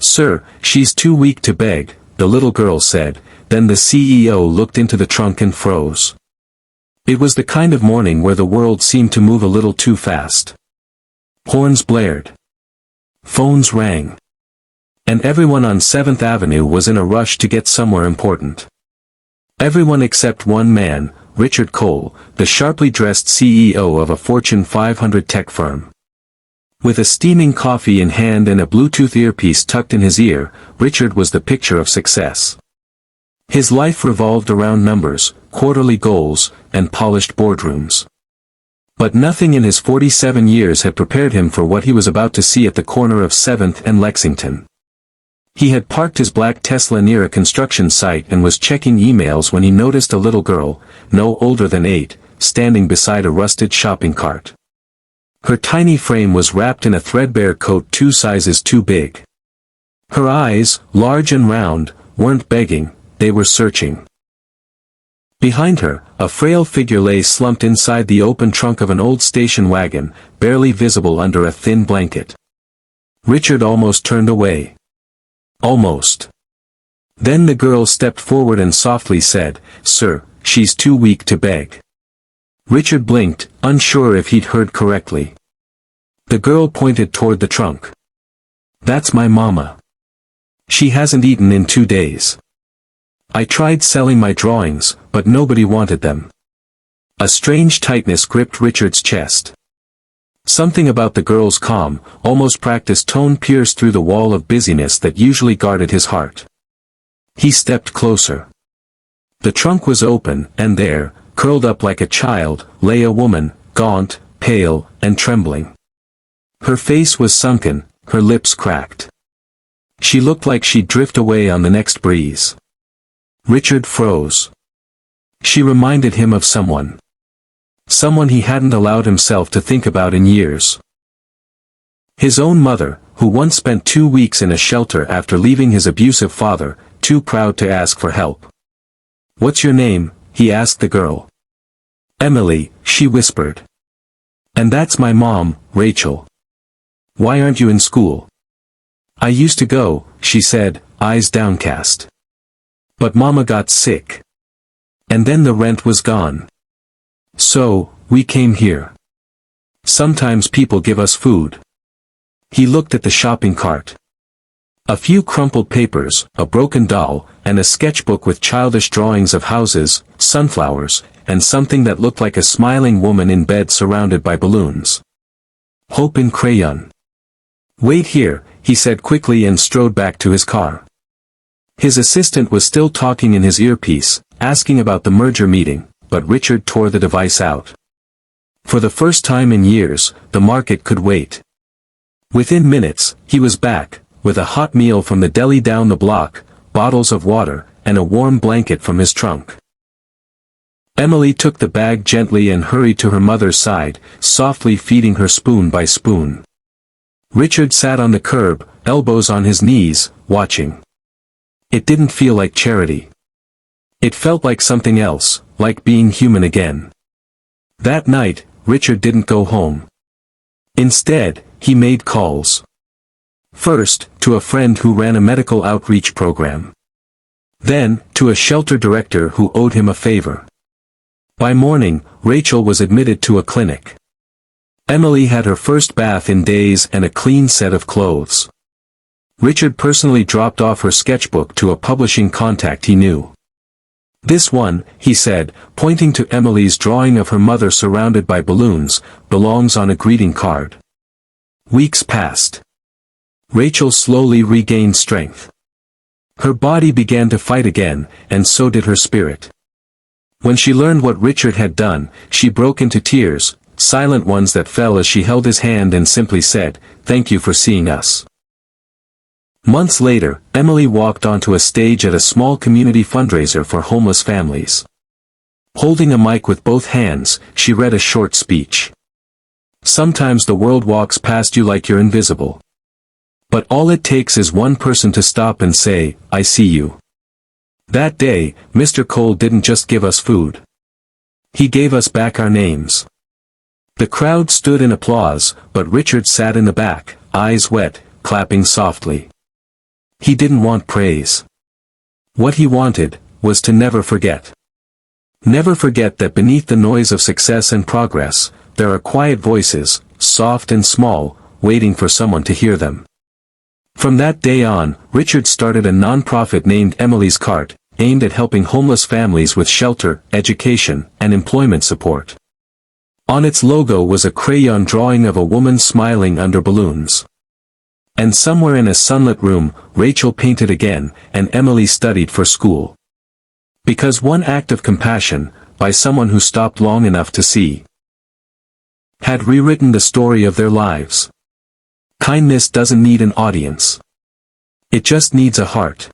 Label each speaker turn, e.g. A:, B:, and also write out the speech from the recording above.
A: "Sir, she's too weak to beg," the little girl said. Then the CEO looked into the trunk and froze. It was the kind of morning where the world seemed to move a little too fast. Horns blared. Phones rang. And everyone on 7th Avenue was in a rush to get somewhere important. Everyone except one man, Richard Cole, the sharply dressed CEO of a Fortune 500 tech firm. With a steaming coffee in hand and a Bluetooth earpiece tucked in his ear, Richard was the picture of success. His life revolved around numbers, quarterly goals, and polished boardrooms. But nothing in his 47 years had prepared him for what he was about to see at the corner of 7th and Lexington. He had parked his black Tesla near a construction site and was checking emails when he noticed a little girl, no older than 8, standing beside a rusted shopping cart. Her tiny frame was wrapped in a threadbare coat 2 sizes too big. Her eyes, large and round, weren't begging, they were searching. Behind her, a frail figure lay slumped inside the open trunk of an old station wagon, barely visible under a thin blanket. Richard almost turned away. Almost. Then the girl stepped forward and softly said, "Sir, she's too weak to beg." Richard blinked, unsure if he'd heard correctly. The girl pointed toward the trunk. "That's my mama. She hasn't eaten in 2 days. I tried selling my drawings, but nobody wanted them." A strange tightness gripped Richard's chest. Something about the girl's calm, almost practiced tone pierced through the wall of busyness that usually guarded his heart. He stepped closer. The trunk was open, and there, curled up like a child, lay a woman, gaunt, pale, and trembling. Her face was sunken, her lips cracked. She looked like she'd drift away on the next breeze. Richard froze. She reminded him of someone. Someone he hadn't allowed himself to think about in years. His own mother, who once spent 2 weeks in a shelter after leaving his abusive father, too proud to ask for help. "What's your name?" he asked the girl. "Emily," she whispered. "And that's my mom, Rachel. Why aren't you in school?" "I used to go," she said, eyes downcast. "But Mama got sick. And then the rent was gone. So, we came here. Sometimes people give us food." He looked at the shopping cart. A few crumpled papers, a broken doll, and a sketchbook with childish drawings of houses, sunflowers, and something that looked like a smiling woman in bed surrounded by balloons. Hope in crayon. "Wait here," he said quickly and strode back to his car. His assistant was still talking in his earpiece, asking about the merger meeting, but Richard tore the device out. For the first time in years, the market could wait. Within minutes, he was back, with a hot meal from the deli down the block, bottles of water, and a warm blanket from his trunk. Emily took the bag gently and hurried to her mother's side, softly feeding her spoon by spoon. Richard sat on the curb, elbows on his knees, watching. It didn't feel like charity. It felt like something else, like being human again. That night, Richard didn't go home. Instead, he made calls. First, to a friend who ran a medical outreach program. Then, to a shelter director who owed him a favor. By morning, Rachel was admitted to a clinic. Emily had her first bath in days and a clean set of clothes. Richard personally dropped off her sketchbook to a publishing contact he knew. "This one," he said, pointing to Emily's drawing of her mother surrounded by balloons, "belongs on a greeting card." Weeks passed. Rachel slowly regained strength. Her body began to fight again, and so did her spirit. When she learned what Richard had done, she broke into tears, silent ones that fell as she held his hand and simply said, "Thank you for seeing us." Months later, Emily walked onto a stage at a small community fundraiser for homeless families. Holding a mic with both hands, she read a short speech. "Sometimes the world walks past you like you're invisible. But all it takes is one person to stop and say, 'I see you.' That day, Mr. Cole didn't just give us food. He gave us back our names." The crowd stood in applause, but Richard sat in the back, eyes wet, clapping softly. He didn't want praise. What he wanted was to never forget. Never forget that beneath the noise of success and progress, there are quiet voices, soft and small, waiting for someone to hear them. From that day on, Richard started a non-profit named Emily's Cart, aimed at helping homeless families with shelter, education, and employment support. On its logo was a crayon drawing of a woman smiling under balloons. And somewhere in a sunlit room, Rachel painted again, and Emily studied for school. Because one act of compassion, by someone who stopped long enough to see, had rewritten the story of their lives. Kindness doesn't need an audience. It just needs a heart.